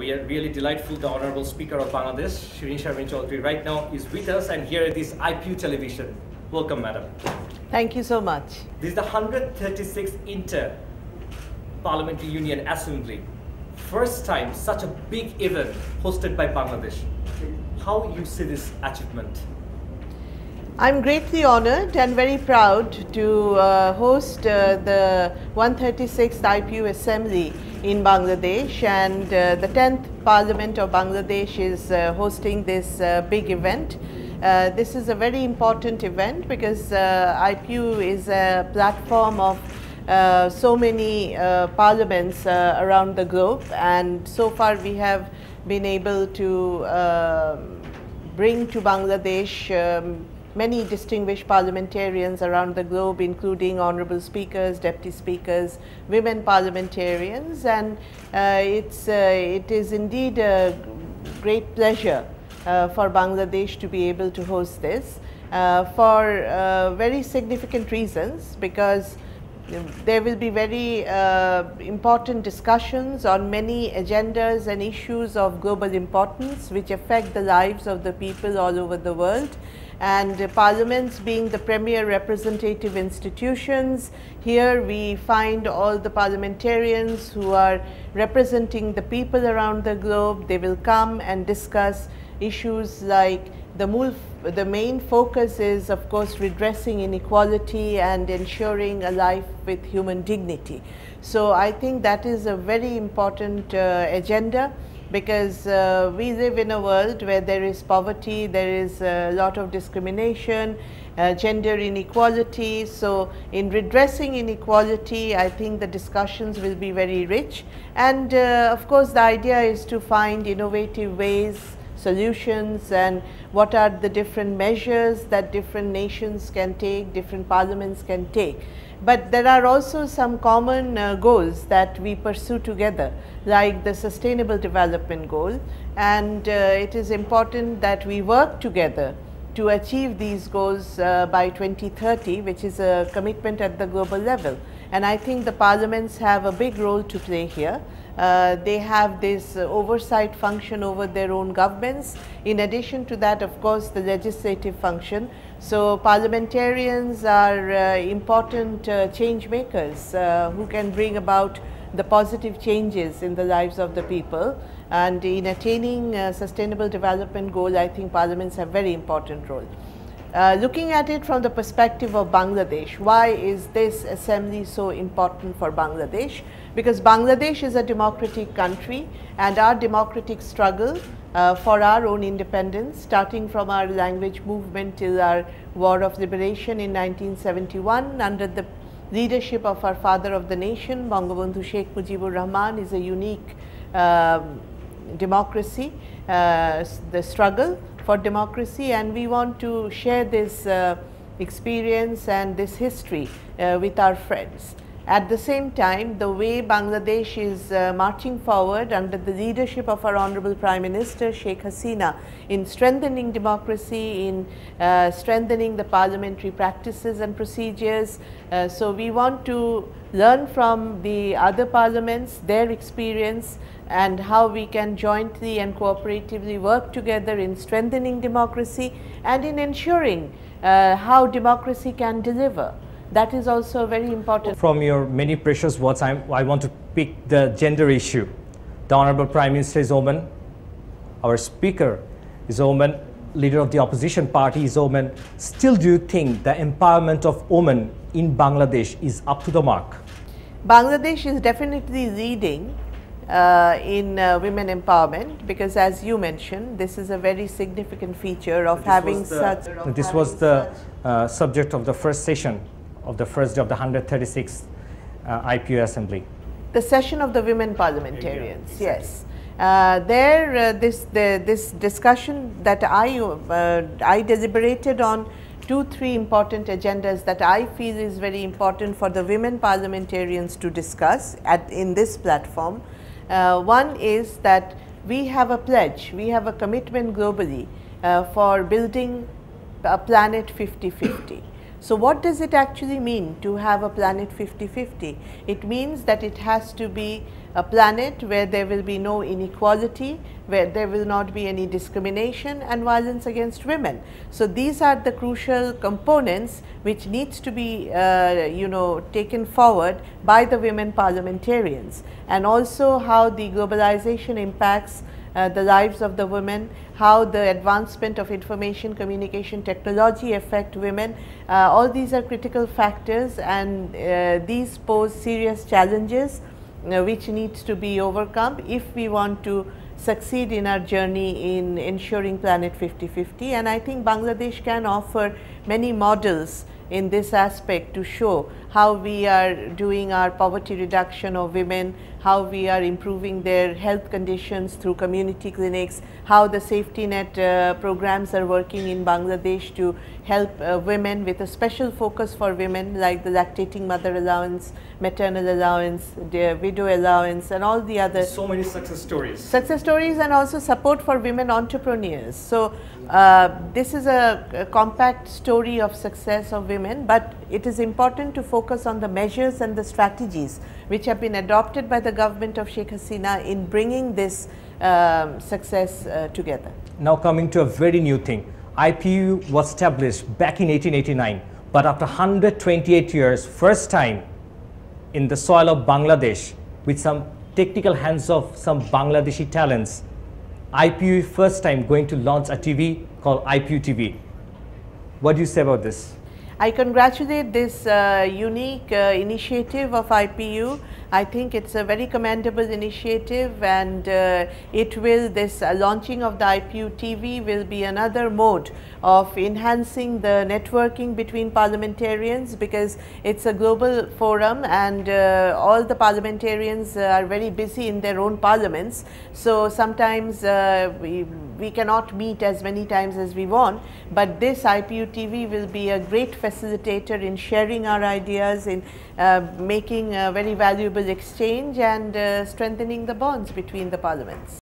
we are really delightful. The Honorable Speaker of Bangladesh, Shirin Sharmin Chowdhury, right now is with us and here at this IPU television. Welcome, madam. Thank you so much. This is the 136th Inter-Parliamentary Union Assembly. First time such a big event hosted by Bangladesh. How you see this achievement? I'm greatly honored and very proud to host the 136th IPU Assembly in Bangladesh, and the 10th Parliament of Bangladesh is hosting this big event. This is a very important event because IPU is a platform of so many parliaments around the globe, and so far we have been able to bring to Bangladesh many distinguished parliamentarians around the globe, including honorable speakers, deputy speakers, women parliamentarians, and it is indeed a great pleasure for Bangladesh to be able to host this for very significant reasons, because there will be very important discussions on many agendas and issues of global importance which affect the lives of the people all over the world. And parliaments being the premier representative institutions, here we find all the parliamentarians who are representing the people around the globe. They will come and discuss issues like the main focus is, of course, redressing inequality and ensuring a life with human dignity. So I think that is a very important agenda, because we live in a world where there is poverty, there is a lot of discrimination, gender inequality. So in redressing inequality, I think the discussions will be very rich. And of course, the idea is to find innovative ways, solutions, and what are the different measures that different nations can take, different parliaments can take. But there are also some common goals that we pursue together, like the Sustainable Development Goal, and it is important that we work together to achieve these goals by 2030, which is a commitment at the global level. And I think the parliaments have a big role to play here. They have this oversight function over their own governments. In addition to that, of course, the legislative function. So parliamentarians are important change makers who can bring about the positive changes in the lives of the people. And in attaining sustainable development goal, I think parliaments have very important role. Looking at it from the perspective of Bangladesh, why is this assembly so important for Bangladesh? Because Bangladesh is a democratic country, and our democratic struggle for our own independence, starting from our language movement till our war of liberation in 1971 under the leadership of our father of the nation, Bangabandhu Sheikh Mujibur Rahman, is a unique democracy, the struggle for democracy, and we want to share this experience and this history with our friends. At the same time, the way Bangladesh is marching forward under the leadership of our Honorable Prime Minister Sheikh Hasina in strengthening democracy, in strengthening the parliamentary practices and procedures. So we want to learn from the other parliaments, their experience, and how we can jointly and cooperatively work together in strengthening democracy and in ensuring how democracy can deliver. That is also very important. From your many precious words, I want to pick the gender issue. The Honorable Prime Minister is a woman, our Speaker is a woman, leader of the opposition party is a woman. Still, do you think the empowerment of women in Bangladesh is up to the mark? Bangladesh is definitely leading in women empowerment, because as you mentioned, this is a very significant feature of having such. This was the subject of the first session of the first day of the 136th IPU Assembly. The session of the women parliamentarians, yes. This discussion that I deliberated on 2-3 important agendas that I feel is very important for the women parliamentarians to discuss in this platform. One is that we have a pledge, we have a commitment globally for building a planet 50-50. So what does it actually mean to have a planet 50-50? It means that it has to be a planet where there will be no inequality, where there will not be any discrimination and violence against women. So these are the crucial components which needs to be taken forward by the women parliamentarians, and also how the globalization impacts the lives of the women, how the advancement of information communication technology affect women. All these are critical factors, and these pose serious challenges which needs to be overcome if we want to succeed in our journey in ensuring Planet 50/50. And I think Bangladesh can offer many models in this aspect to show how we are doing our poverty reduction of women, how we are improving their health conditions through community clinics, how the safety net programs are working in Bangladesh to help women, with a special focus for women like the lactating mother allowance, maternal allowance, the widow allowance, and all the other. So many success stories. Success stories, and also support for women entrepreneurs. So this is a compact story of success of women, but it is important to focus on the measures and the strategies which have been adopted by the government of Sheikh Hasina in bringing this success together. Now coming to a very new thing, IPU was established back in 1889, but after 128 years, first time in the soil of Bangladesh, with some technical hands of some Bangladeshi talents, IPU first time going to launch a TV called IPU TV. What do you say about this? I congratulate this unique initiative of IPU. I think it's a very commendable initiative, and this launching of the IPU TV will be another mode of enhancing the networking between parliamentarians, because it's a global forum and all the parliamentarians are very busy in their own parliaments. So sometimes we cannot meet as many times as we want, but this IPU TV will be a great facilitator in sharing our ideas, in making a very valuable exchange, and strengthening the bonds between the parliaments.